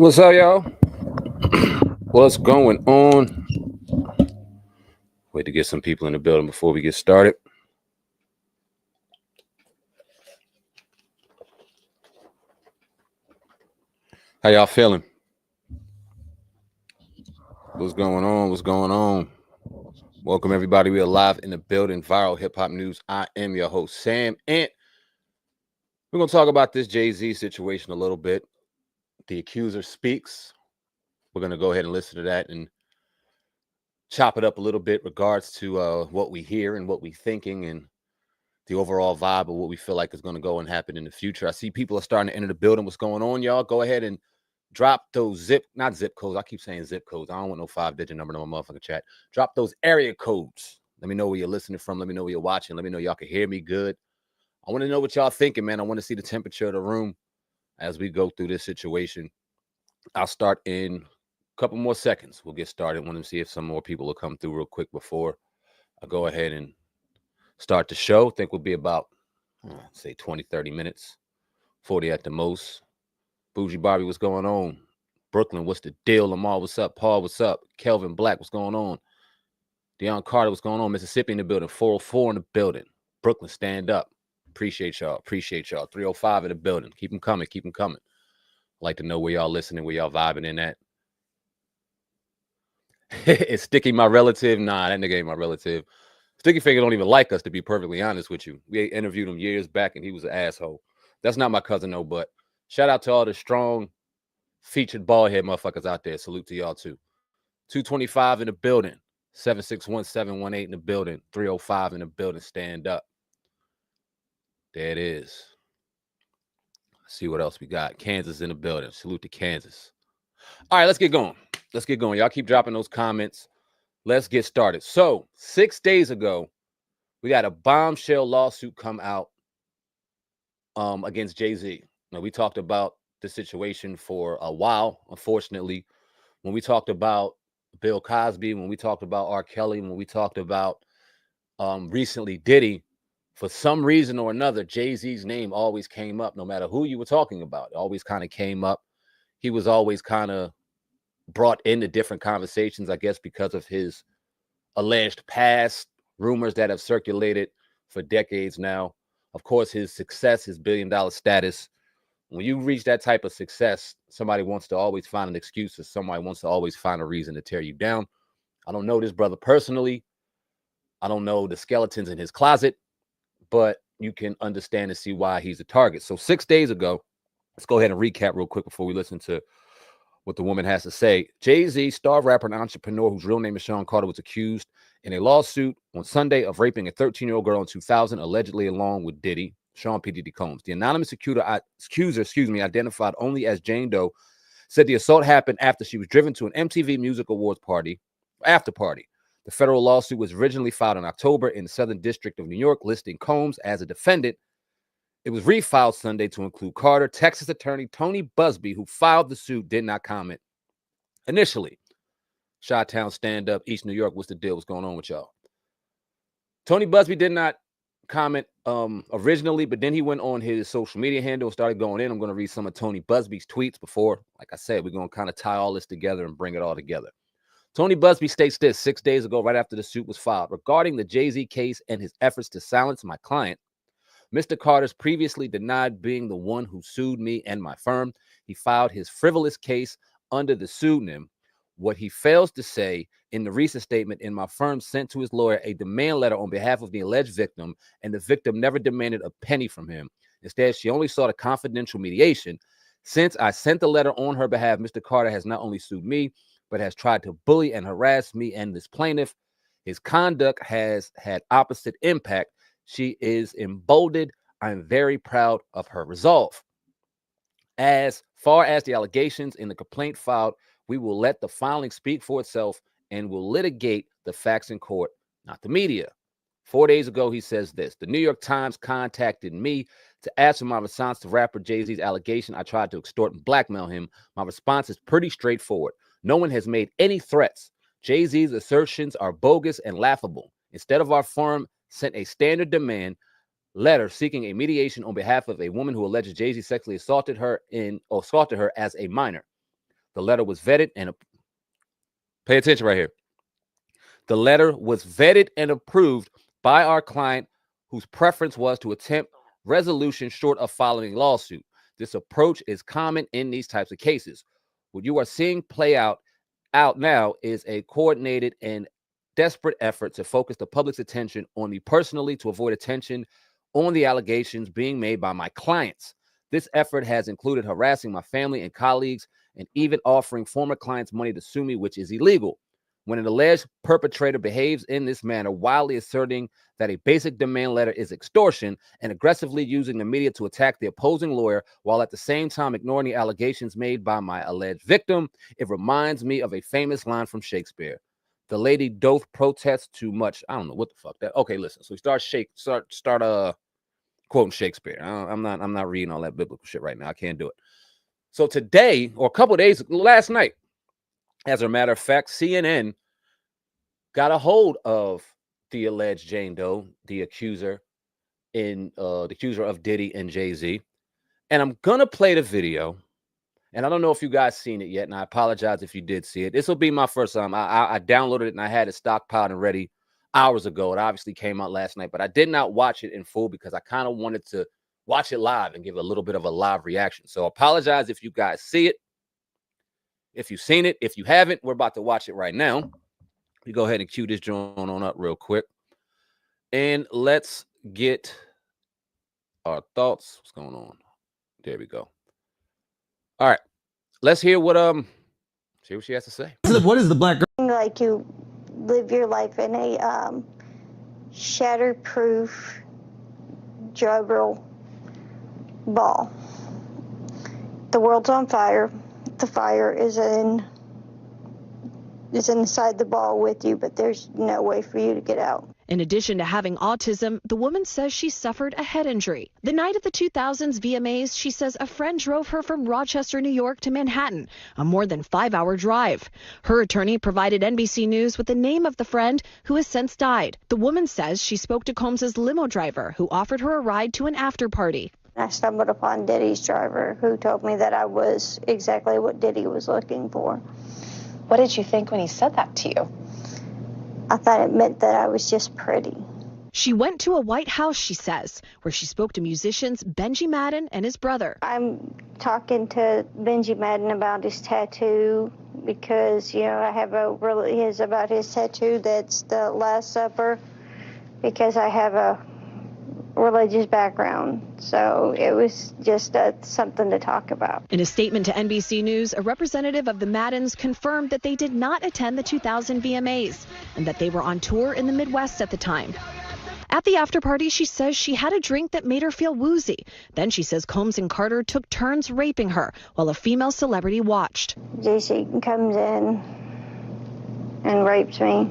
What's up, y'all? What's going on? Wait to get some people in the building before we get started. How y'all feeling? What's going on? What's going on? Welcome, everybody. We are live in the building. Viral Hip Hop News. I am your host, Sam, and we're going to talk about this Jay-Z situation a little bit. The Accuser speaks. We're going to go ahead and listen to that and chop it up a little bit regards to what we hear and what we thinking and the overall vibe of what we feel like is going to go and happen in the future. I see people are starting to enter the building. What's going on, y'all? Go ahead and drop those not zip codes. I keep saying zip codes. I don't want no 5-digit number in my motherfucking chat. Drop those area codes. Let me know where you're listening from. Let me know where you're watching. Let me know y'all can hear me good. I want to know what y'all thinking, man. I want to see the temperature of the room as we go through this situation. I'll start in a couple more seconds. We'll get started. I want to see if some more people will come through real quick before I go ahead and start the show. I think we'll be about, say, 20, 30 minutes, 40 at the most. Bougie Bobby, what's going on? Brooklyn, what's the deal? Lamar, what's up? Paul, what's up? Kelvin Black, what's going on? Deion Carter, what's going on? Mississippi in the building. 404 in the building. Brooklyn, stand up. Appreciate y'all. Appreciate y'all. 305 in the building. Keep them coming. Keep them coming. I'd like to know where y'all listening, where y'all vibing in at. Is Sticky my relative? Nah, that nigga ain't my relative. Sticky Finger don't even like us, to be perfectly honest with you. We interviewed him years back, and he was an asshole. That's not my cousin, though, but shout out to all the strong, featured bald head motherfuckers out there. Salute to y'all, too. 225 in the building. 761-718 in the building. 305 in the building. Stand up. There it is. Let's see what else we got. Kansas in the building. Salute to Kansas. All right, let's get going. Let's get going. Y'all keep dropping those comments. Let's get started. So 6 days ago, we got a bombshell lawsuit come out against Jay-Z. Now, we talked about the situation for a while, unfortunately. When we talked about Bill Cosby, when we talked about R. Kelly, when we talked about recently Diddy, for some reason or another, Jay-Z's name always came up, no matter who you were talking about. It always kind of came up. He was always kind of brought into different conversations, I guess, because of his alleged past, rumors that have circulated for decades now. Of course, his success, his billion-dollar status. When you reach that type of success, somebody wants to always find an excuse, or somebody wants to always find a reason to tear you down. I don't know this brother personally. I don't know the skeletons in his closet, but you can understand and see why he's a target. So 6 days ago, let's go ahead and recap real quick before we listen to what the woman has to say. Jay-Z, star rapper and entrepreneur whose real name is Sean Carter, was accused in a lawsuit on Sunday of raping a 13-year-old girl in 2000, allegedly along with Diddy, Sean P. Diddy Combs. The anonymous accuser, identified only as Jane Doe, said the assault happened after she was driven to an MTV Music Awards after party. The federal lawsuit was originally filed in October in the Southern District of New York, listing Combs as a defendant. It was refiled Sunday to include Carter. Texas attorney Tony Busby, who filed the suit, did not comment initially. Chi-Town stand up, East New York. What's the deal? What's going on with y'all? Tony Busby did not comment originally, but then he went on his social media handle and started going in. I'm going to read some of Tony Busby's tweets before, like I said, we're going to kind of tie all this together and bring it all together. Tony Busby states this 6 days ago, right after the suit was filed: regarding the Jay-Z case and his efforts to silence my client, Mr. Carter's previously denied being the one who sued me and my firm. He filed his frivolous case under the pseudonym. What he fails to say in the recent statement, in my firm sent to his lawyer a demand letter on behalf of the alleged victim, and the victim never demanded a penny from him. Instead, she only sought a confidential mediation. Since I sent the letter on her behalf, Mr. Carter has not only sued me, but has tried to bully and harass me and this plaintiff. His conduct has had opposite impact. She is emboldened. I'm very proud of her resolve. As far as the allegations in the complaint filed, we will let the filing speak for itself and will litigate the facts in court, not the media. 4 days ago, he says this: the New York Times contacted me to ask for my response to rapper Jay-Z's allegation I tried to extort and blackmail him. My response is pretty straightforward. No one has made any threats. Jay-Z's assertions are bogus and laughable. Instead of our firm sent a standard demand letter seeking a mediation on behalf of a woman who alleges Jay-Z sexually assaulted her as a minor. The letter was vetted and pay attention right here. The letter was vetted and approved by our client, whose preference was to attempt resolution short of filing a lawsuit. This approach is common in these types of cases. What you are seeing play out now is a coordinated and desperate effort to focus the public's attention on me personally to avoid attention on the allegations being made by my clients. This effort has included harassing my family and colleagues and even offering former clients money to sue me, which is illegal. When an alleged perpetrator behaves in this manner, wildly asserting that a basic demand letter is extortion and aggressively using the media to attack the opposing lawyer while at the same time ignoring the allegations made by my alleged victim, it reminds me of a famous line from Shakespeare. The lady doth protest too much. I don't know what the fuck that. Okay, listen. So we start quoting Shakespeare. I'm not reading all that biblical shit right now. I can't do it. So today, or a couple of days, last night, as a matter of fact, CNN got a hold of the alleged Jane Doe, the accuser of Diddy and Jay-Z. And I'm gonna play the video. And I don't know if you guys seen it yet, and I apologize if you did see it. This will be my first time. I downloaded it and I had it stockpiled and ready hours ago. It obviously came out last night, but I did not watch it in full because I kind of wanted to watch it live and give a little bit of a live reaction. So apologize if you guys see it. If you've seen it, if you haven't, we're about to watch it right now. We go ahead and cue this joint on up real quick. And let's get our thoughts. What's going on? There we go. All right. Let's hear what see what she has to say. What is the black girl? Like you live your life in a shatterproof juggle ball. The world's on fire. The fire is inside the ball with you, but there's no way for you to get out. In addition to having autism, the woman says she suffered a head injury. The night of the 2000s VMAs, she says a friend drove her from Rochester, New York to Manhattan, a more than 5-hour drive. Her attorney provided NBC News with the name of the friend who has since died. The woman says she spoke to Combs's limo driver, who offered her a ride to an after party. I stumbled upon Diddy's driver, who told me that I was exactly what Diddy was looking for. What did you think when he said that to you? I thought it meant that I was just pretty. She went to a White House, she says, where she spoke to musicians Benji Madden and his brother. I'm talking to Benji Madden about his tattoo because, I have about his tattoo that's the Last Supper, because I have a religious background, so it was just something to talk about. In a statement to NBC News, a representative of the Maddens confirmed that they did not attend the 2000 VMAs and that they were on tour in the Midwest at the time. At the after party, she says she had a drink that made her feel woozy. Then she says Combs and Carter took turns raping her while a female celebrity watched. JC comes in and rapes me.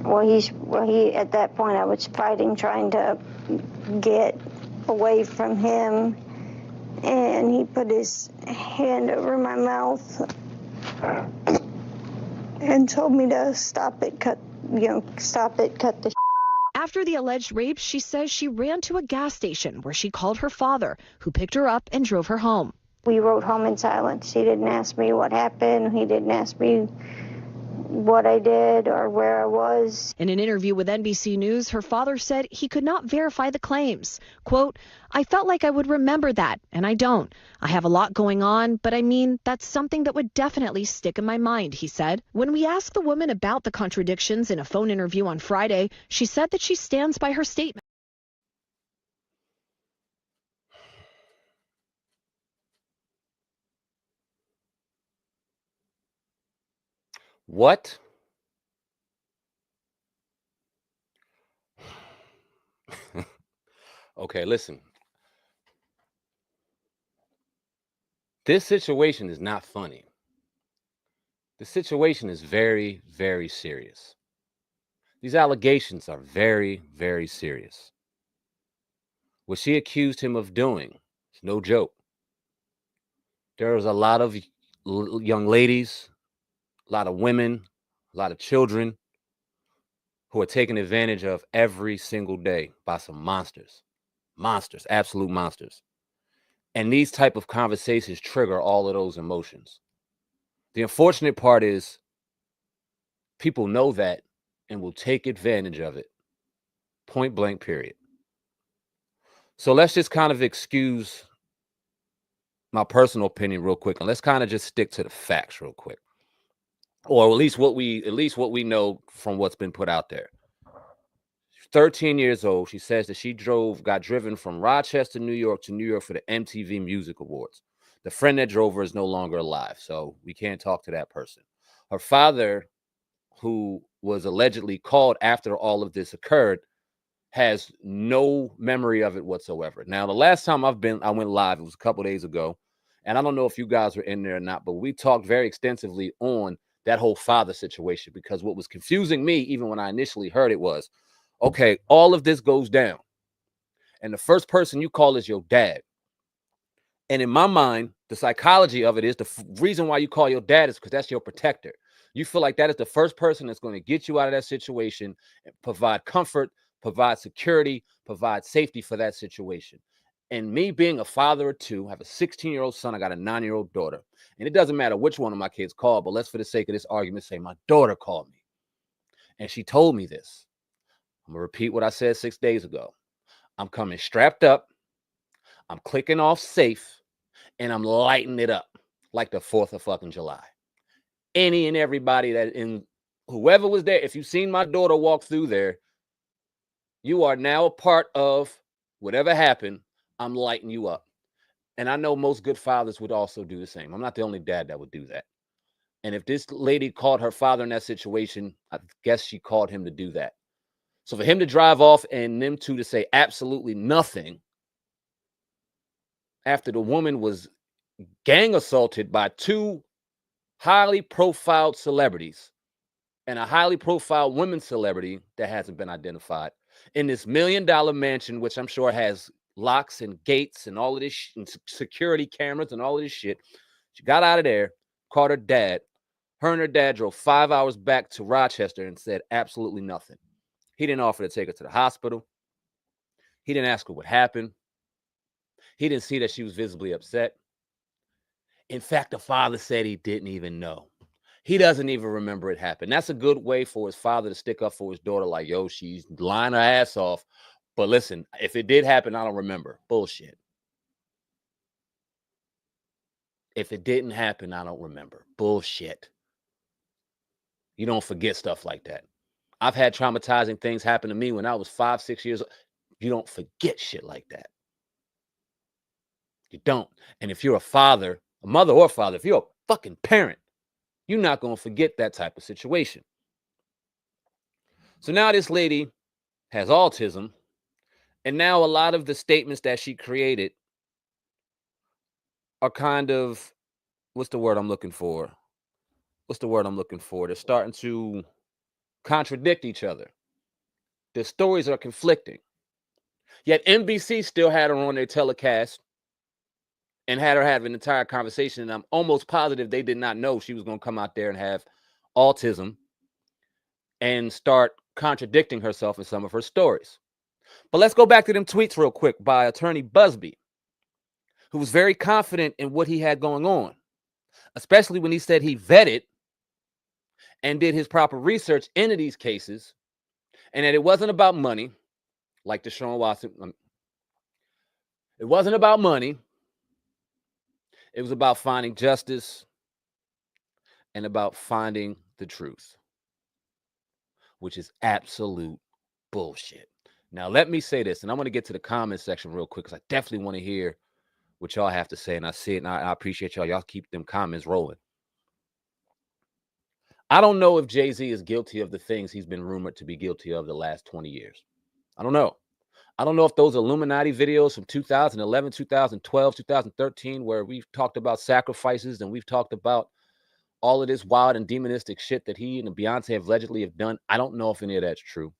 He at that point I was fighting, trying to get away from him, and he put his hand over my mouth and told me to stop it, cut the. After the alleged rape, she says she ran to a gas station where she called her father, who picked her up and drove her home. We rode home in silence. He didn't ask me what happened. He didn't ask me what I did or where I was. In an interview with NBC News, her father said he could not verify the claims. Quote, I felt like I would remember that, and I don't. I have a lot going on, but I mean, that's something that would definitely stick in my mind, he said. When we asked the woman about the contradictions in a phone interview on Friday, she said that she stands by her statement. What? Okay, listen. This situation is not funny. The situation is very, very serious. These allegations are very, very serious. What she accused him of doing is no joke. There's a lot of young ladies, a lot of women, a lot of children who are taken advantage of every single day by some monsters. Monsters, absolute monsters. And these type of conversations trigger all of those emotions. The unfortunate part is people know that and will take advantage of it. Point blank, period. So let's just kind of excuse my personal opinion real quick, and let's kind of just stick to the facts real quick. Or at least what we know from what's been put out there. 13 years old. She says that she got driven from Rochester, New York to New York for the MTV Music Awards. The friend that drove her is no longer alive, so we can't talk to that person. Her father, who was allegedly called after all of this occurred, has no memory of it whatsoever. Now, the last time I went live, it was a couple days ago, and I don't know if you guys were in there or not, but we talked very extensively on that whole father situation, because what was confusing me, even when I initially heard it, was, okay, all of this goes down, and the first person you call is your dad. And in my mind, the psychology of it is the reason why you call your dad is because that's your protector. You feel like that is the first person that's going to get you out of that situation and provide comfort, provide security, provide safety for that situation. And me being a father of two, I have a 16-year-old son, I got a 9-year-old daughter. And it doesn't matter which one of my kids called, but let's, for the sake of this argument, say my daughter called me. And she told me this. I'm going to repeat what I said 6 days ago. I'm coming strapped up. I'm clicking off safe. And I'm lighting it up like the 4th of fucking July. Any and everybody whoever was there, if you've seen my daughter walk through there, you are now a part of whatever happened. I'm lighting you up. And I know most good fathers would also do the same. I'm not the only dad that would do that. And if this lady called her father in that situation, I guess she called him to do that. So for him to drive off and them two to say absolutely nothing after the woman was gang assaulted by two highly profiled celebrities and a highly profiled women celebrity that hasn't been identified in this $1 million mansion, which I'm sure has locks and gates and all of this and security cameras and all of this shit. She got out of there, called her dad. Her and her dad drove 5 hours back to Rochester and said absolutely nothing. He didn't offer to take her to the hospital. He didn't ask her what happened. He didn't see that she was visibly upset. In fact, the father said he didn't even know. He doesn't even remember it happened. That's a good way for his father to stick up for his daughter, like, yo, she's lying her ass off. But listen, if it did happen, I don't remember. Bullshit. If it didn't happen, I don't remember. Bullshit. You don't forget stuff like that. I've had traumatizing things happen to me when I was 5, 6 years old. You don't forget shit like that. You don't. And if you're a father, a mother or father, if you're a fucking parent, you're not going to forget that type of situation. So now this lady has autism, and now a lot of the statements that she created are kind of, what's the word I'm looking for? They're starting to contradict each other. The stories are conflicting. Yet NBC still had her on their telecast and had her have an entire conversation. And I'm almost positive they did not know she was going to come out there and have autism and start contradicting herself in some of her stories. But let's go back to them tweets real quick by attorney Busby, who was very confident in what he had going on, especially when he said he vetted and did his proper research into these cases, and that it wasn't about money, like Deshaun Watson. It wasn't about money. It was about finding justice and about finding the truth, which is absolute bullshit. Now, let me say this, and I'm going to get to the comment section real quick because I definitely want to hear what y'all have to say, and I see it, and I appreciate y'all. Y'all keep them comments rolling. I don't know if Jay-Z is guilty of the things he's been rumored to be guilty of the last 20 years. I don't know. I don't know if those Illuminati videos from 2011, 2012, 2013, where we've talked about sacrifices and we've talked about all of this wild and demonistic shit that he and Beyonce have allegedly have done. I don't know if any of that's true.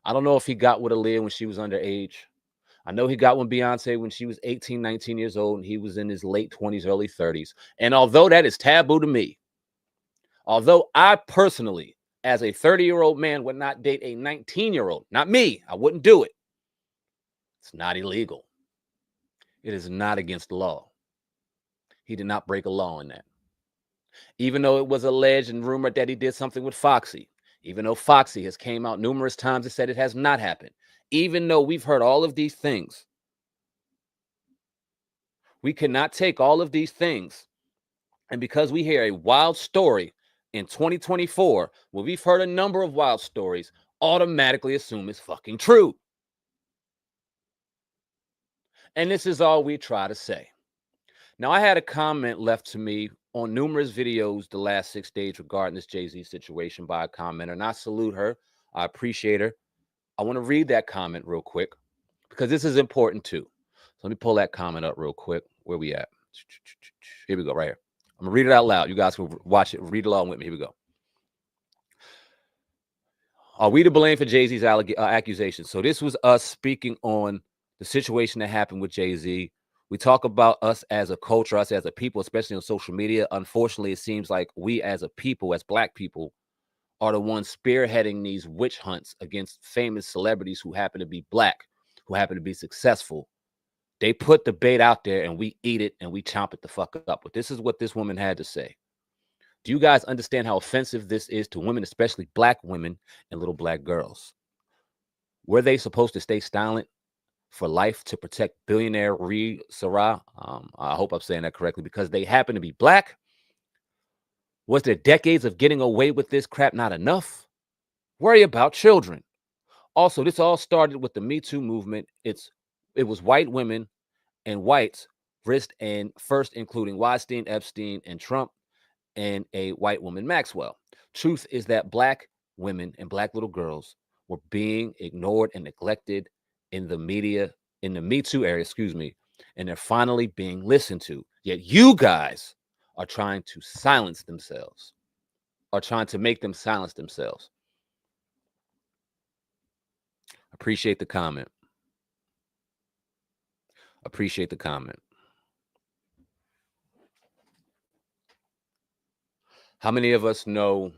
I don't know if he got with Aaliyah when she was underage. I know he got with Beyonce when she was 18, 19 years old, and he was in his late 20s, early 30s. And although that is taboo to me, although I personally, as a 30-year-old man, would not date a 19-year-old, not me, I wouldn't do it. It's not illegal. It is not against the law. He did not break a law in that. Even though it was alleged and rumored that he did something with Foxy, even though Foxy has came out numerous times and said it has not happened, even though we've heard all of these things, we cannot take all of these things, and because we hear a wild story in 2024, well, we've heard a number of wild stories, automatically assume it's fucking true. And this is all we try to say. Now, I had a comment left to me on numerous videos the last 6 days regarding this Jay-Z situation by a commenter, and I salute her. I appreciate her. I want to read that comment real quick because this is important too. So let me pull that comment up real quick. Where we at? Here we go, right here. I'm going to read it out loud. You guys can watch it, read along with me. Here we go. Are we to blame for Jay-Z's accusations? So this was us speaking on the situation that happened with Jay-Z. We talk about us as a culture, us as a people, especially on social media. Unfortunately, it seems like we as a people, as Black people, are the ones spearheading these witch hunts against famous celebrities who happen to be Black, who happen to be successful. They put the bait out there and we eat it and we chomp it the fuck up. But this is what this woman had to say. Do you guys understand how offensive this is to women, especially Black women and little Black girls? Were they supposed to stay silent for life to protect billionaire Ree Sarah? I hope I'm saying that correctly, because they happen to be Black. Was their decades of getting away with this crap not enough? Worry about children. Also, this all started with the Me Too movement. It was white women and whites first including Weinstein, Epstein, and Trump, and a white woman, Maxwell. Truth is that Black women and Black little girls were being ignored and neglected in the media, in the Me Too area, and they're finally being listened to. Yet you guys are trying to silence themselves, are trying to make them silence themselves. Appreciate the comment. Appreciate the comment. How many of us know,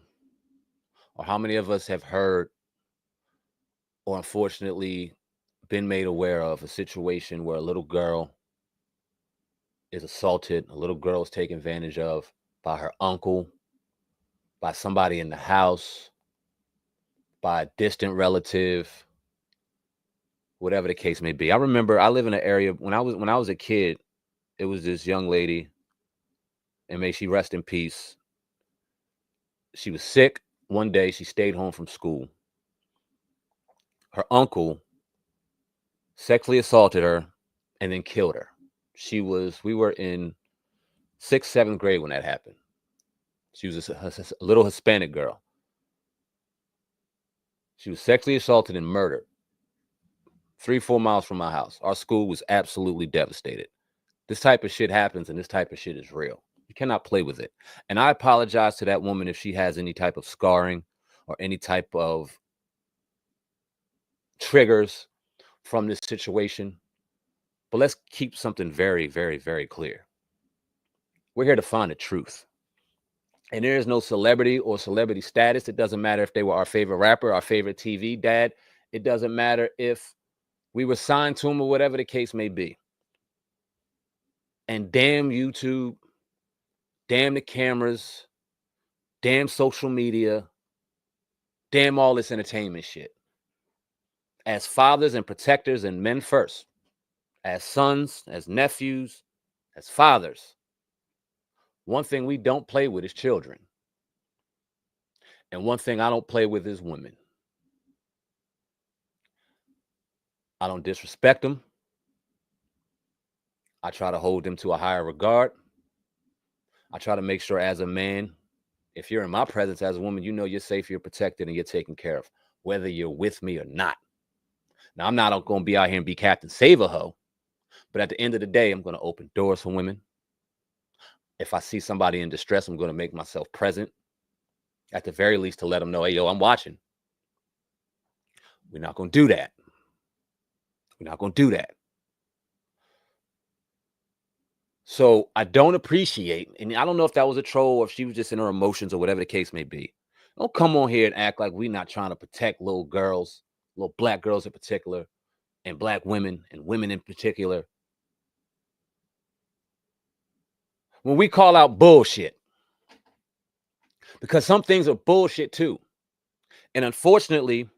or how many of us have heard, or unfortunately been made aware of a situation where a little girl is assaulted, a little girl is taken advantage of by her uncle, by somebody in the house, by a distant relative, whatever the case may be? I remember I live in an area when I was a kid, it was this young lady, and may she rest in peace. She was sick one day. She stayed home from school. Her uncle sexually assaulted her and then killed her. We were in 6th, 7th grade when that happened. She was a little Hispanic girl. She was sexually assaulted and murdered 3-4 miles from my house. Our school was absolutely devastated. This type of shit happens, and this type of shit is real. You cannot play with it. And I apologize to that woman if she has any type of scarring or any type of triggers from this situation. But let's keep something very, very, very clear. We're here to find the truth. And there is no celebrity or celebrity status. It doesn't matter if they were our favorite rapper, our favorite TV dad. It doesn't matter if we were signed to them or whatever the case may be. And damn YouTube, damn the cameras, damn social media, damn all this entertainment shit. As fathers and protectors and men first, as sons, as nephews, as fathers, one thing we don't play with is children. And one thing I don't play with is women. I don't disrespect them. I try to hold them to a higher regard. I try to make sure as a man, if you're in my presence as a woman, you know you're safe, you're protected, and you're taken care of, whether you're with me or not. Now, I'm not going to be out here and be Captain Save-A-Ho, but at the end of the day, I'm going to open doors for women. If I see somebody in distress, I'm going to make myself present, at the very least, to let them know, hey, yo, I'm watching. We're not going to do that. We're not going to do that. So I don't appreciate, and I don't know if that was a troll or if she was just in her emotions or whatever the case may be. Don't come on here and act like we're not trying to protect little girls, little Black girls in particular, and Black women and women in particular. When we call out bullshit, Because some things are bullshit too. And unfortunately,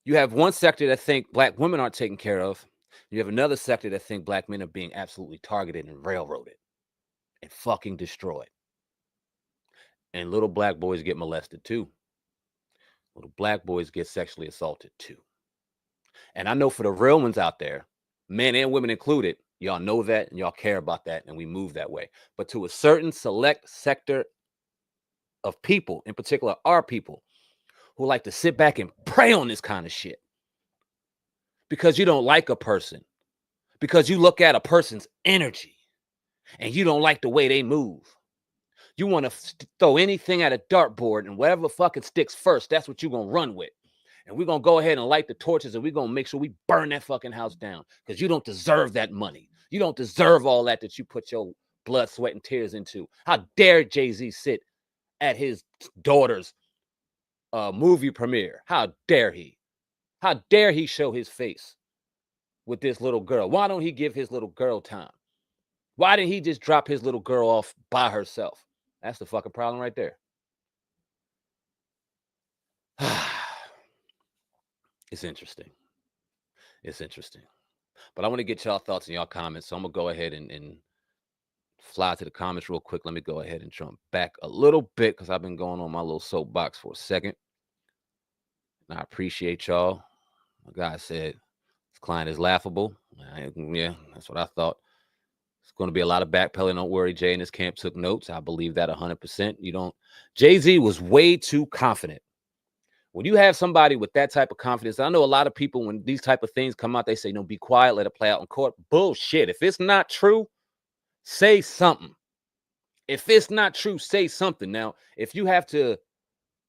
you have one sector that think black women aren't taken care of. You have another sector that think black men are being absolutely targeted and railroaded and fucking destroyed. And little black boys get molested too. Little black boys get sexually assaulted too. And I know for the real ones out there, men and women included, y'all know that and y'all care about that, and we move that way. But to a certain select sector of people, in particular our people, who like to sit back and prey on this kind of shit because you don't like a person, because you look at a person's energy and you don't like the way they move. You want to throw anything at a dartboard, and whatever fucking sticks first, that's what you're going to run with. And we're going to go ahead and light the torches, and we're going to make sure we burn that fucking house down because you don't deserve that money. You don't deserve all that you put your blood, sweat, and tears into. How dare Jay-Z sit at his daughter's movie premiere? How dare he? How dare he show his face with this little girl? Why don't he give his little girl time? Why didn't he just drop his little girl off by herself? That's the fucking problem right there. It's interesting. It's interesting. But I want to get y'all thoughts and y'all comments. So I'm going to go ahead and fly to the comments real quick. Let me go ahead and jump back a little bit because I've been going on my little soapbox for a second. And I appreciate y'all. My guy said, this client is laughable. Yeah, that's what I thought. It's going to be a lot of backpedaling. Don't worry, Jay in this camp took notes. I believe that 100%. You don't. Jay-Z was way too confident. When you have somebody with that type of confidence, I know a lot of people, when these type of things come out, they say, no, be quiet, let it play out in court. Bullshit. If it's not true, say something. If it's not true, say something. Now, if you have to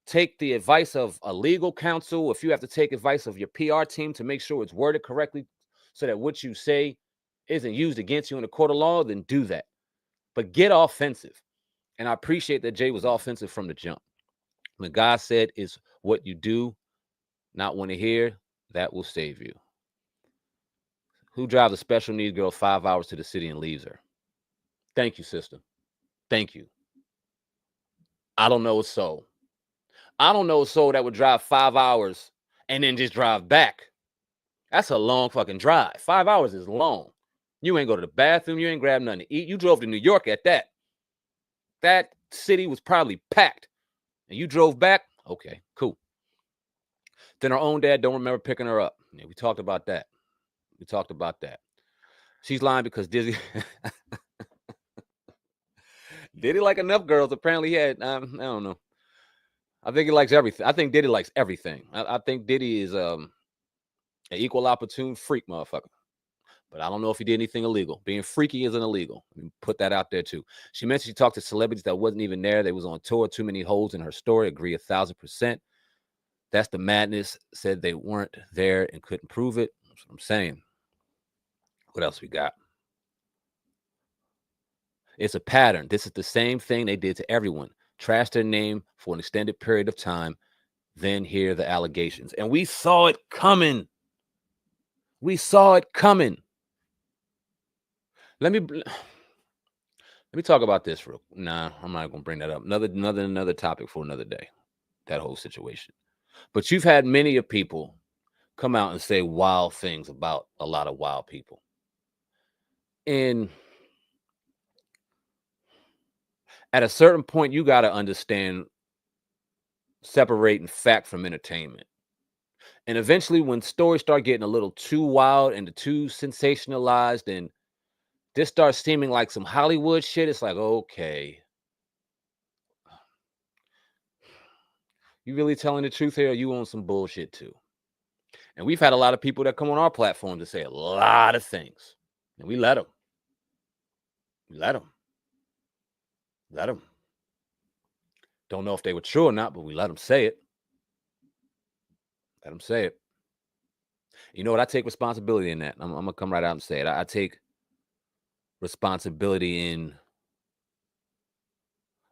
take the advice of a legal counsel, if you have to take advice of your PR team to make sure it's worded correctly so that what you say isn't used against you in a court of law, then do that. But get offensive. And I appreciate that Jay was offensive from the jump. When God said it's what you do, not want to hear, that will save you. Who drives a special needs girl 5 hours to the city and leaves her? Thank you, sister. Thank you. I don't know a soul. I don't know a soul that would drive 5 hours and then just drive back. That's a long fucking drive. 5 hours is long. You ain't go to the bathroom. You ain't grab nothing to eat. You drove to New York at that. That city was probably packed. And you drove back? Okay, cool. Then her own dad don't remember picking her up. Yeah, we talked about that. She's lying because Diddy Diddy like enough girls. Apparently he had, I don't know. I think he likes everything. I think Diddy likes everything. I think Diddy is an equal opportune freak motherfucker. But I don't know if he did anything illegal. Being freaky isn't illegal. Put that out there too. She mentioned she talked to celebrities that wasn't even there. They was on tour. Too many holes in her story. Agree 1,000%. That's the madness. Said they weren't there and couldn't prove it. That's what I'm saying. What else we got? It's a pattern. This is the same thing they did to everyone. Trash their name for an extended period of time. Then hear the allegations. And we saw it coming. Let me talk about this real. Nah, I'm not gonna bring that up. Another topic for another day. That whole situation. But you've had many of people come out and say wild things about a lot of wild people. And at a certain point, you got to understand separating fact from entertainment. And eventually, when stories start getting a little too wild and too sensationalized, and this starts seeming like some Hollywood shit, it's like, okay, you really telling the truth here, or you on some bullshit too? And we've had a lot of people that come on our platform to say a lot of things, and we let them. Don't know if they were true or not, but we let them say it. You know what? I take responsibility in that. I'm going to come right out and say it. I take responsibility in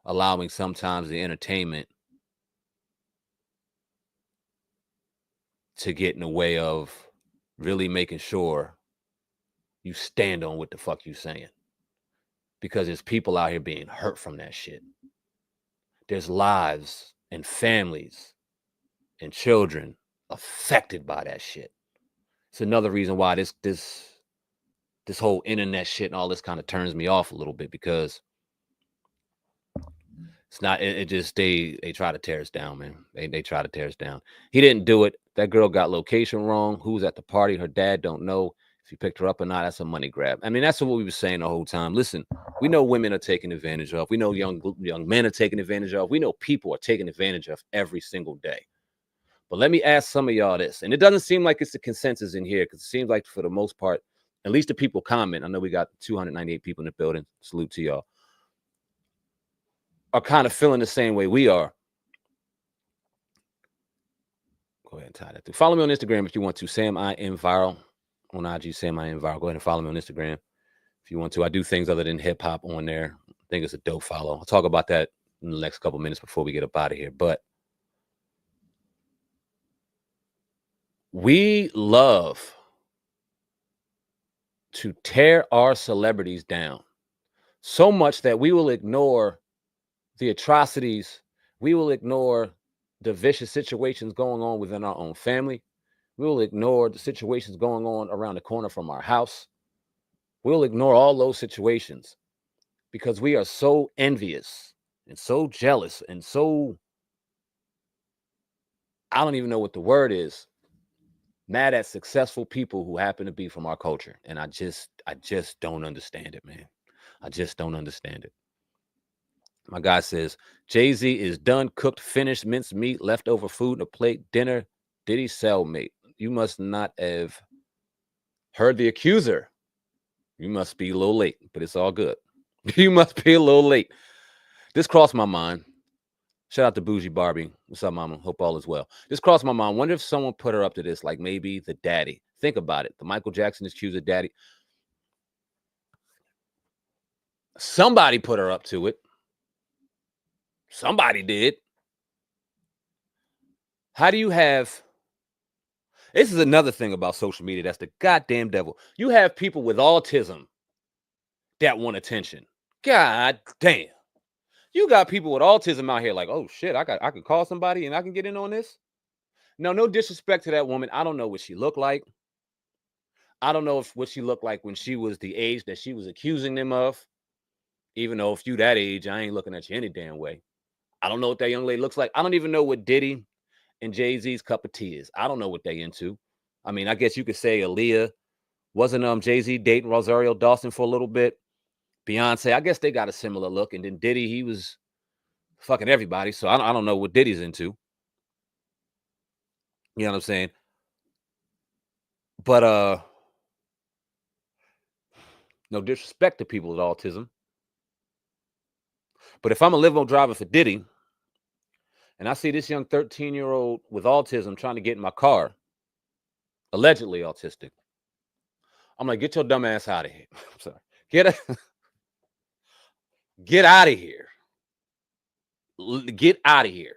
allowing sometimes the entertainment to get in the way of really making sure you stand on what the fuck you saying. Because there's people out here being hurt from that shit. there's lives and families and children affected by that shit. It's another reason why this whole internet shit and all this kind of turns me off a little bit, because it's not, it just, they try to tear us down, man. They try to tear us down. He didn't do it. That girl got location wrong. Who was at the party? Her dad don't know if he picked her up or not. That's a money grab. I mean, that's what we were saying the whole time. Listen, we know women are taken advantage of. We know young men are taken advantage of. We know people are taken advantage of every single day. But let me ask some of y'all this, and it doesn't seem like it's a consensus in here, because it seems like for the most part, at least the people comment, I know we got 298 people in the building, salute to y'all, are kind of feeling the same way we are. Go ahead and tie that through. Follow me on Instagram if you want to. Sam I Am Viral on IG. Sam I Am Viral. Go ahead and follow me on Instagram if you want to. I do things other than hip hop on there. I think it's a dope follow. I'll talk about that in the next couple minutes before we get up out of here. But we love to tear our celebrities down so much that we will ignore the atrocities. We will ignore the vicious situations going on within our own family. We will ignore the situations going on around the corner from our house. We'll ignore all those situations because we are so envious and so jealous and so, I don't even know what the word is, mad at successful people who happen to be from our culture. And I just don't understand it, man. I just don't understand it. My guy says, Jay-Z is done, cooked, finished, minced meat, leftover food, a plate, dinner, Diddy cellmate. You must not have heard the accuser. You must be a little late, but it's all good. You must be a little late. This crossed my mind. Shout out to Bougie Barbie. What's up, mama? Hope all is well. This crossed my mind. Wonder if someone put her up to this, like maybe the daddy. Think about it. The Michael Jackson accuser daddy. Somebody put her up to it. Somebody did. How do you have... This is another thing about social media. That's the goddamn devil. You have people with autism that want attention. God damn. You got people with autism out here like, oh shit, I could call somebody and I can get in on this. No disrespect to that woman. I don't know what she looked like. I don't know what she looked like when she was the age that she was accusing them of. Even though if you that age, I ain't looking at you any damn way. I don't know what that young lady looks like. I don't even know what Diddy and Jay-Z's cup of tea is. I don't know what they into. I mean, I guess you could say Aaliyah. Wasn't Jay-Z dating Rosario Dawson for a little bit? Beyonce, I guess they got a similar look. And then Diddy, he was fucking everybody. So I don't know what Diddy's into. You know what I'm saying? But no disrespect to people with autism. But if I'm a limo driver for Diddy and I see this young 13-year-old with autism trying to get in my car, allegedly autistic, I'm like, get your dumb ass out of here. I'm sorry. Get out of here. Get out of here.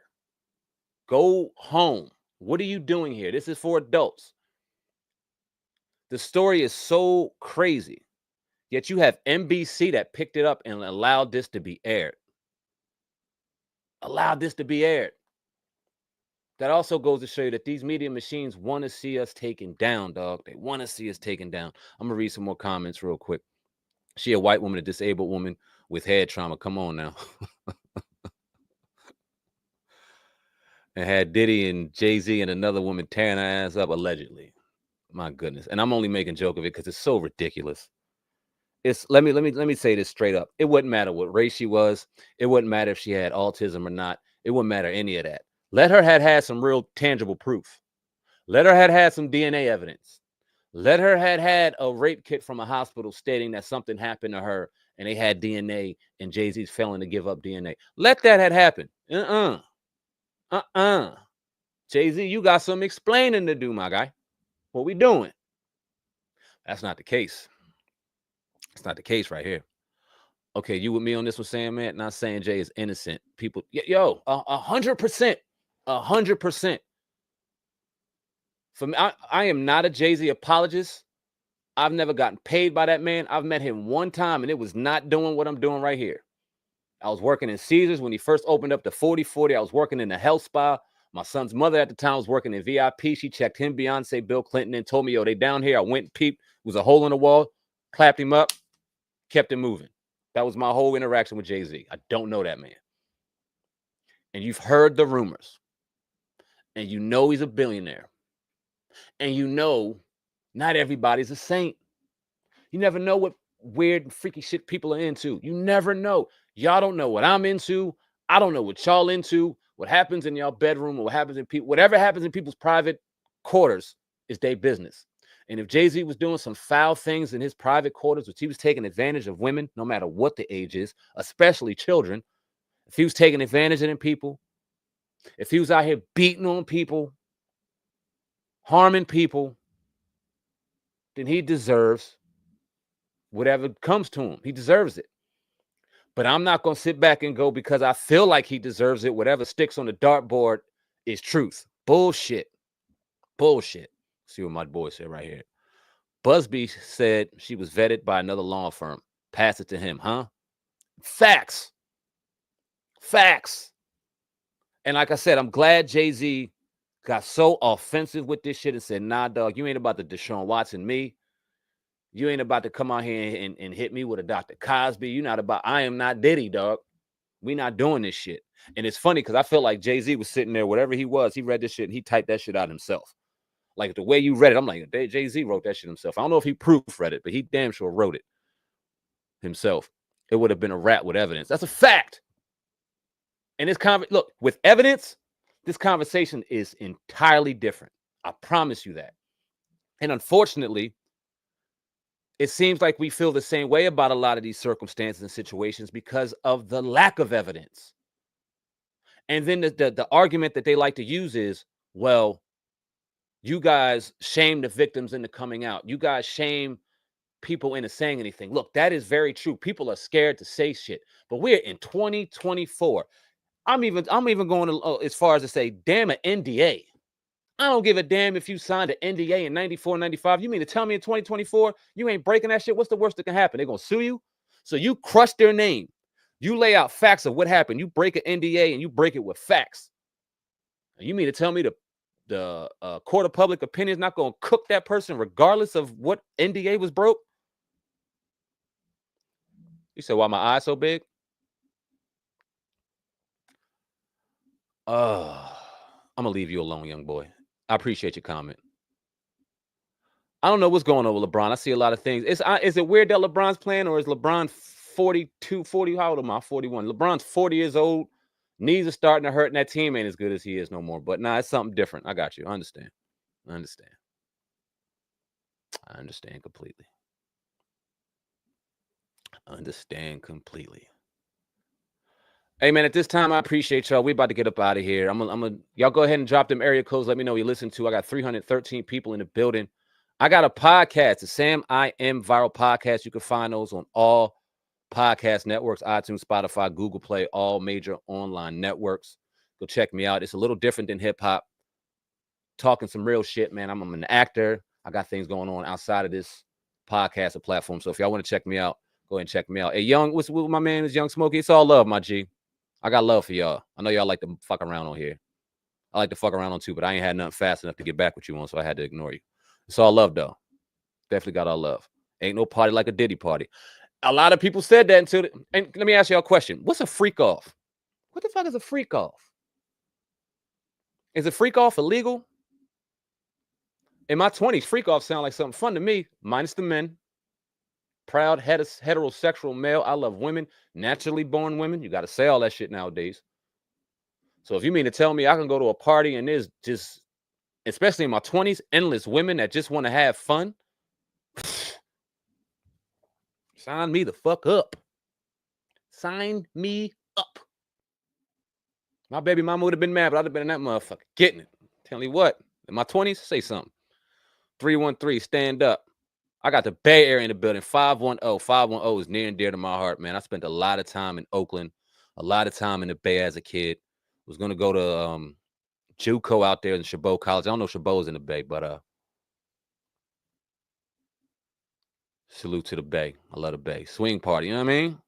Go home. What are you doing here? This is for adults. The story is so crazy. Yet you have NBC that picked it up and allowed this to be aired. Allowed this to be aired. That also goes to show you that these media machines want to see us taken down, dog. They want to see us taken down. I'm going to read some more comments real quick. She a white woman, a disabled woman with head trauma. Come on now. And had Diddy and Jay-Z and another woman tearing her ass up, allegedly. My goodness. And I'm only making joke of it because it's so ridiculous. Let me say this straight up. It wouldn't matter what race she was. It wouldn't matter if she had autism or not. It wouldn't matter any of that. Let her had some real tangible proof. Let her had some DNA evidence. Let her had a rape kit from a hospital stating that something happened to her and they had DNA and Jay-Z's failing to give up DNA. Let that had happened. Jay-Z, you got some explaining to do, my guy. What we doing? That's not the case. It's not the case right here. Okay, you with me on this one, Sam, man? Not saying Jay is innocent. People, 100%. 100%. For me, I am not a Jay-Z apologist. I've never gotten paid by that man. I've met him one time, and it was not doing what I'm doing right here. I was working in Caesars when he first opened up the 4040. I was working in the health spa. My son's mother at the time was working in VIP. She checked him, Beyonce, Bill Clinton, and told me, yo, they down here. I went and peeped. It was a hole in the wall. Clapped him up. Kept him moving. That was my whole interaction with Jay-Z. I don't know that man. And you've heard the rumors. And you know he's a billionaire. And you know not everybody's a saint. You never know what weird and freaky shit people are into. You never know. Y'all don't know what I'm into. I don't know what y'all into. What happens in y'all bedroom or what happens in people, whatever happens in people's private quarters is their business. And if Jay-Z was doing some foul things in his private quarters, which he was taking advantage of women, no matter what the age is, especially children, if he was taking advantage of them people, if he was out here beating on people, harming people, then he deserves whatever comes to him. He deserves it. But I'm not going to sit back and go because I feel like he deserves it. Whatever sticks on the dartboard is truth. Bullshit. Bullshit. See what my boy said right here. Busby said she was vetted by another law firm. Pass it to him, huh? Facts. Facts. And like I said, I'm glad Jay-Z got so offensive with this shit and said, nah, dog, you ain't about to Deshaun Watson me. You ain't about to come out here and hit me with a Dr. Cosby. You not about, I am not Diddy, dog. We not doing this shit. And it's funny because I feel like Jay-Z was sitting there, whatever he was, he read this shit and he typed that shit out himself. Like the way you read it, I'm like, Jay-Z wrote that shit himself. I don't know if he proofread it, but he damn sure wrote it himself. It would have been a rap with evidence. That's a fact. And this look, with evidence, this conversation is entirely different. I promise you that. And unfortunately, it seems like we feel the same way about a lot of these circumstances and situations because of the lack of evidence. And then the argument that they like to use is, well, you guys shame the victims into coming out. You guys shame people into saying anything. Look, that is very true. People are scared to say shit. But we're in 2024. I'm even going as far as to say, damn an NDA. I don't give a damn if you signed an NDA in 94, 95. You mean to tell me in 2024, you ain't breaking that shit? What's the worst that can happen? They're going to sue you? So you crush their name. You lay out facts of what happened. You break an NDA and you break it with facts. And you mean to tell me the court of public opinion is not going to cook that person regardless of what NDA was broke? You said, why my eyes so big? I'm going to leave you alone, young boy. I appreciate your comment. I don't know what's going on with LeBron. I see a lot of things. Is it weird that LeBron's playing, or is LeBron 42, 40? How old am I? 41. LeBron's 40 years old. Knees are starting to hurt, and that team ain't as good as he is no more. But nah, it's something different. I got you. I understand. I understand completely. Hey, man, at this time, I appreciate y'all. We about to get up out of here. Y'all go ahead and drop them area codes. Let me know you listen to. I got 313 people in the building. I got a podcast, the Sam I Am Viral Podcast. You can find those on all podcast networks, iTunes, Spotify, Google Play, all major online networks. Go check me out. It's a little different than hip hop. Talking some real shit, man. I'm an actor. I got things going on outside of this podcast or platform. So if y'all want to check me out, go ahead and check me out. Hey, what's my man is Young Smokey? It's all love, my G. I got love for y'all. I know y'all like to fuck around on here. I like to fuck around on too, but I ain't had nothing fast enough to get back with you on, so I had to ignore you. It's all love, though. Definitely got all love. Ain't no party like a Diddy party. A lot of people said that until. And let me ask y'all a question. What's a freak off? What the fuck is a freak off? Is a freak off illegal? In my 20s, freak off sound like something fun to me, minus the men. Proud heterosexual male. I love women, naturally born women. You got to say all that shit nowadays. So if you mean to tell me I can go to a party and there's just, especially in my 20s, endless women that just want to have fun, sign me the fuck up. Sign me up. My baby mama would have been mad, but I'd have been in that motherfucker getting it. Tell you what, in my 20s, say something. 313, stand up. I got the Bay Area in the building. 510. 510 is near and dear to my heart, man. I spent a lot of time in Oakland, a lot of time in the Bay as a kid. Was going to go to JUCO out there in Chabot College. I don't know if Chabot's in the Bay, but salute to the Bay. I love the Bay. Swing party, you know what I mean?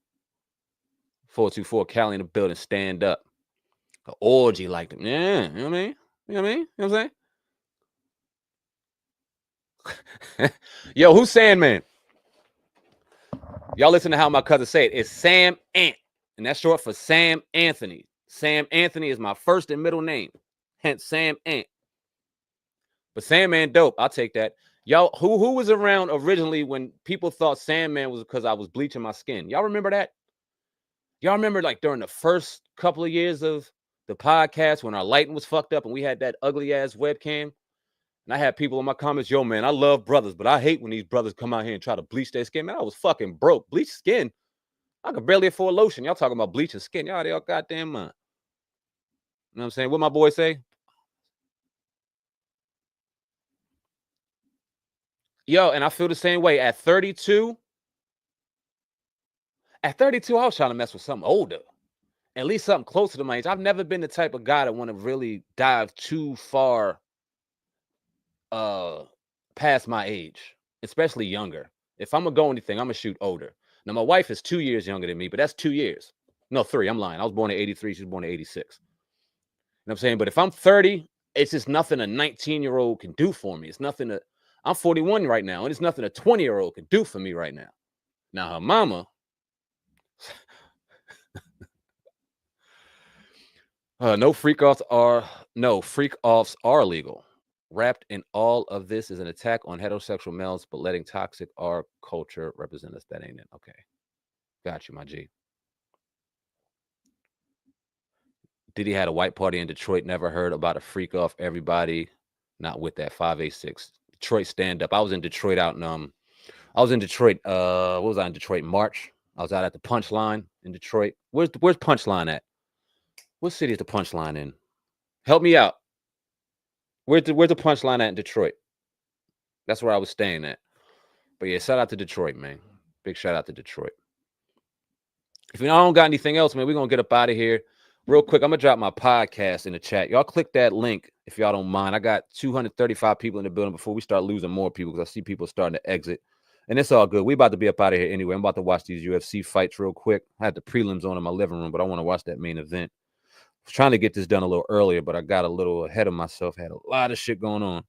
424 Cali in the building. Stand up. An orgy like them. Yeah, you know what I mean? You know what I mean? You know what I'm saying? Yo, who's Sandman? Y'all listen to how my cousin say it. It's Sam Ant. And that's short for Sam Anthony. Sam Anthony is my first and middle name. Hence Sam Ant. But Sandman dope. I'll take that. Y'all, who was around originally when people thought Sandman was because I was bleaching my skin? Y'all remember that? Y'all remember like during the first couple of years of the podcast when our lighting was fucked up and we had that ugly ass webcam? And I had people in my comments, yo, man, I love brothers, but I hate when these brothers come out here and try to bleach their skin. Man, I was fucking broke. Bleach skin. I could barely afford lotion. Y'all talking about bleaching skin. Y'all, they all goddamn mind. You know what I'm saying? What my boy say? Yo, and I feel the same way. At 32, I was trying to mess with something older. At least something closer to my age. I've never been the type of guy that want to really dive too far past my age, especially younger. If I'm gonna go anything, I'm gonna shoot older. Now, my wife is 2 years younger than me, but that's 2 years. No, 3. I'm lying. I was born in 83. She was born in 86. You know what I'm saying? But if I'm 30, it's just nothing a 19-year-old can do for me. It's nothing I'm 41 right now, and it's nothing a 20-year-old can do for me right now. Now, her mama, no freak offs are illegal. Wrapped in all of this is an attack on heterosexual males, but letting toxic our culture represent us. That ain't it. Okay. Got you, my G. Diddy had a white party in Detroit. Never heard about a freak off. Everybody not with that. 586. Detroit stand up. I was in Detroit what was I in Detroit? March. I was out at the Punchline in Detroit. Where's Punchline at? What city is the Punchline in? Help me out. Where's the Punchline at in Detroit? That's where I was staying at. But yeah, shout out to Detroit, man. Big shout out to Detroit. If you don't got anything else, man, we're going to get up out of here. Real quick, I'm going to drop my podcast in the chat. Y'all click that link if y'all don't mind. I got 235 people in the building before we start losing more people because I see people starting to exit. And it's all good. We about to be up out of here anyway. I'm about to watch these UFC fights real quick. I had the prelims on in my living room, but I want to watch that main event. I was trying to get this done a little earlier, but I got a little ahead of myself. Had a lot of shit going on,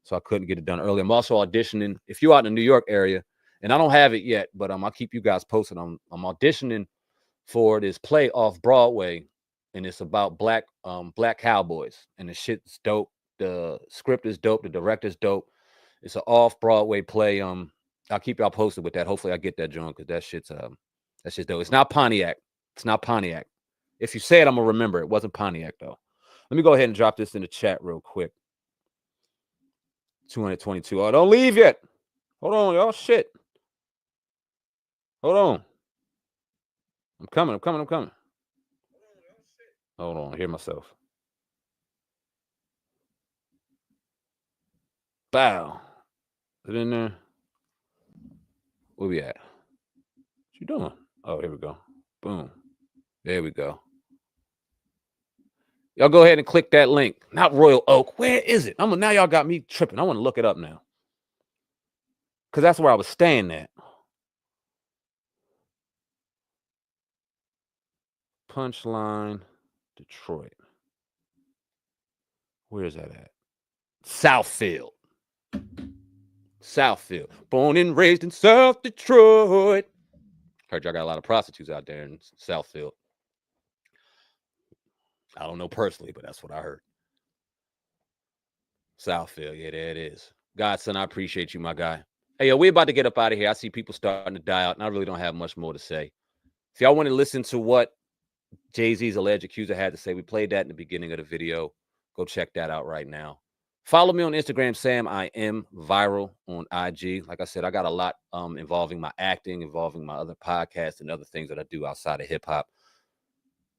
so I couldn't get it done early. I'm also auditioning. If you're out in the New York area, and I don't have it yet, but I'll keep you guys posted. I'm auditioning for this play off Broadway, and it's about black cowboys, and the shit's dope. The script is dope. The director's dope. It's an off Broadway play. I'll keep y'all posted with that. Hopefully, I get that joint because that shit's dope. It's not Pontiac. It's not Pontiac. If you say it, I'm gonna remember. It wasn't Pontiac though. Let me go ahead and drop this in the chat real quick. 222. Oh, don't leave yet. Hold on, y'all. Shit. Hold on. I'm coming. Hold on. I hear myself. Bow. Is it in there? Where we at? What you doing? Oh, here we go. Boom. There we go. Y'all go ahead and click that link. Not Royal Oak. Where is it? Now y'all got me tripping. I want to look it up now. Because that's where I was staying at. Punchline, Detroit. Where is that at? Southfield. Born and raised in South Detroit. Heard y'all got a lot of prostitutes out there in Southfield. I don't know personally, but that's what I heard. Southfield, yeah, there it is. Godson, I appreciate you, my guy. Hey, yo, we about to get up out of here. I see people starting to die out, and I really don't have much more to say. If y'all want to listen to what Jay-Z's alleged accuser had to say, we played that in the beginning of the video. Go check that out right now. Follow me on Instagram, Sam. I am viral on IG. Like I said, I got a lot involving my acting, involving my other podcasts, and other things that I do outside of hip-hop.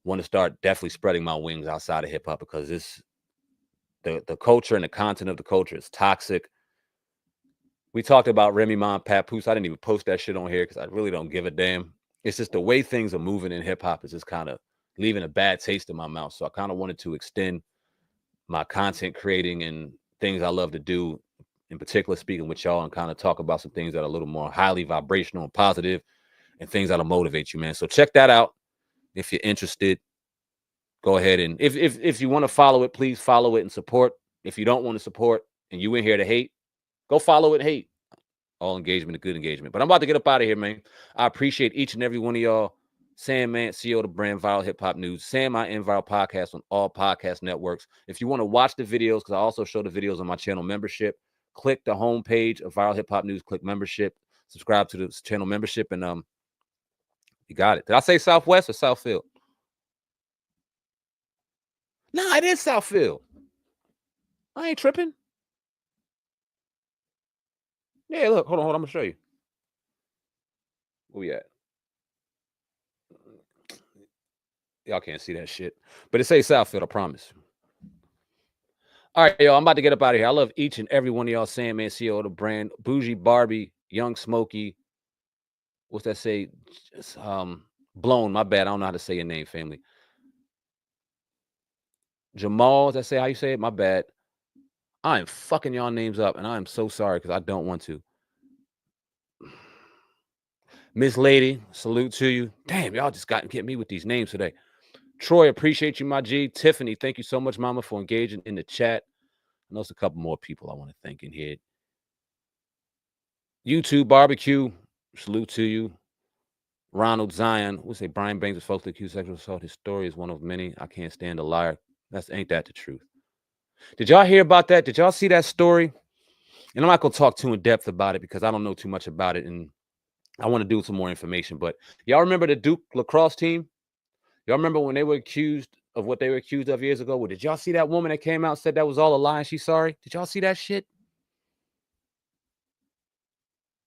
Want to start definitely spreading my wings outside of hip-hop because the culture and the content of the culture is toxic. We talked about Remy Ma and Papoose. I didn't even post that shit on here because I really don't give a damn. It's just the way things are moving in hip-hop is just kind of leaving a bad taste in my mouth. So I kind of wanted to extend my content creating and things I love to do, in particular speaking with y'all, and kind of talk about some things that are a little more highly vibrational and positive and things that'll motivate you, man. So check that out. If you're interested, go ahead and if you want to follow it, please follow it and support. If you don't want to support and you in here to hate, go follow it and hate. All engagement is good engagement. But I'm about to get up out of here, man. I appreciate each and every one of y'all. Sam, man, CEO of the brand Viral Hip Hop News. Sam, I End Viral Podcast on all podcast networks. If you want to watch the videos, because I also show the videos on my channel membership, click the homepage of Viral Hip Hop News, click membership, subscribe to the channel membership, and you got it. Did I say Southwest or Southfield? No, it is Southfield. I ain't tripping. Yeah, look, hold on, I'm gonna show you. Where we at? Y'all can't see that shit, but it says Southfield, I promise. All right, y'all, I'm about to get up out of here. I love each and every one of y'all. Sam, man, CEO of the brand, Bougie Barbie, Young Smokey. What's that say? Just, Blown, my bad. I don't know how to say your name, family. Jamal, does that say how you say it? My bad. I am fucking y'all names up, and I am so sorry because I don't want to. Miss Lady, salute to you. Damn, y'all just get me with these names today. Troy, appreciate you, my G. Tiffany, thank you so much, mama, for engaging in the chat. I know there's a couple more people I want to thank in here. YouTube Barbecue, salute to you. Ronald Zion, we'll say Brian Banks was falsely accused of sexual assault. His story is one of many. I can't stand a liar. Ain't that the truth? Did y'all hear about that? Did y'all see that story? And I'm not gonna talk too in depth about it because I don't know too much about it, and I want to do some more information. But y'all remember the Duke lacrosse team? Y'all remember when they were accused of what they were accused of years ago? Well, did y'all see that woman that came out and said that was all a lie and she's sorry? Did y'all see that shit?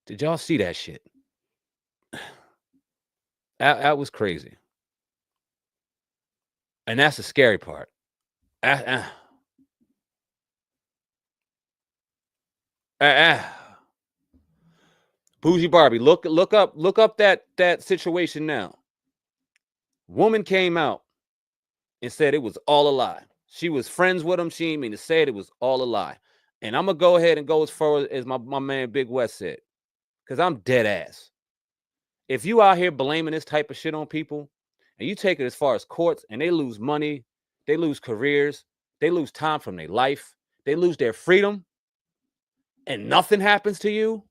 Did y'all see that shit? That was crazy. And that's the scary part. Bougie Barbie, look up that situation now. Woman came out and said it was all a lie. She was friends with him. She didn't mean to say it. It was all a lie. And I'm gonna go ahead and go as far as my man Big West said, because I'm dead ass. If you out here blaming this type of shit on people, and you take it as far as courts, and they lose money, they lose careers, they lose time from their life, they lose their freedom, and nothing happens to you.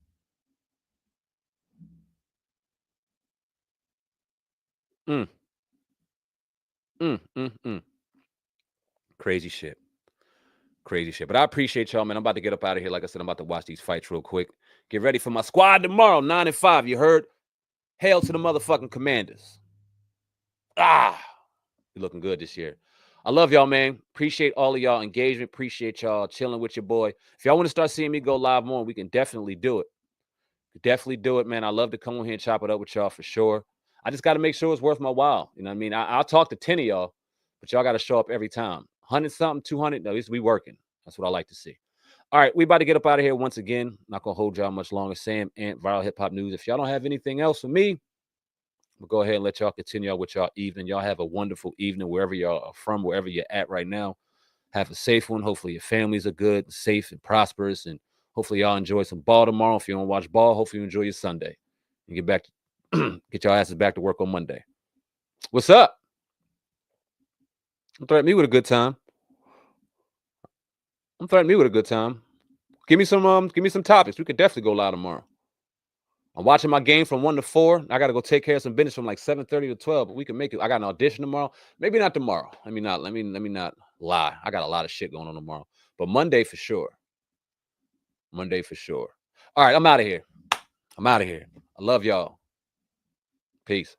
Crazy shit. Crazy shit. But I appreciate y'all, man. I'm about to get up out of here. Like I said, I'm about to watch these fights real quick. Get ready for my squad tomorrow, 9 and 5. You heard? Hail to the motherfucking Commanders. You're looking good this year. I love y'all, man. Appreciate all of y'all engagement. Appreciate y'all chilling with your boy. If y'all want to start seeing me go live more, we can definitely do it. Definitely do it, man. I love to come on here and chop it up with y'all for sure. I just got to make sure it's worth my while. You know what I mean? I'll talk to 10 of y'all, but y'all got to show up every time. 100 something, 200. No, we working. That's what I like to see. All right, we about to get up out of here once again. Not going to hold y'all much longer. Sam and Viral Hip Hop News. If y'all don't have anything else for me, we'll go ahead and let y'all continue with y'all evening. Y'all have a wonderful evening wherever y'all are from, wherever you're at right now. Have a safe one. Hopefully your families are good, safe, and prosperous. And hopefully y'all enjoy some ball tomorrow. If you don't watch ball, hopefully you enjoy your Sunday. And get back to get your asses back to work on Monday. What's up? Don't threaten me with a good time. Don't threaten me with a good time. Give me some topics. We could definitely go live tomorrow. I'm watching my game from 1 to 4. I got to go take care of some business from like 7:30 to 12, but we can make it. I got an audition tomorrow. Maybe not tomorrow. Let me not lie. I got a lot of shit going on tomorrow, but Monday for sure. Monday for sure. All right, I'm out of here. I love y'all. Peace.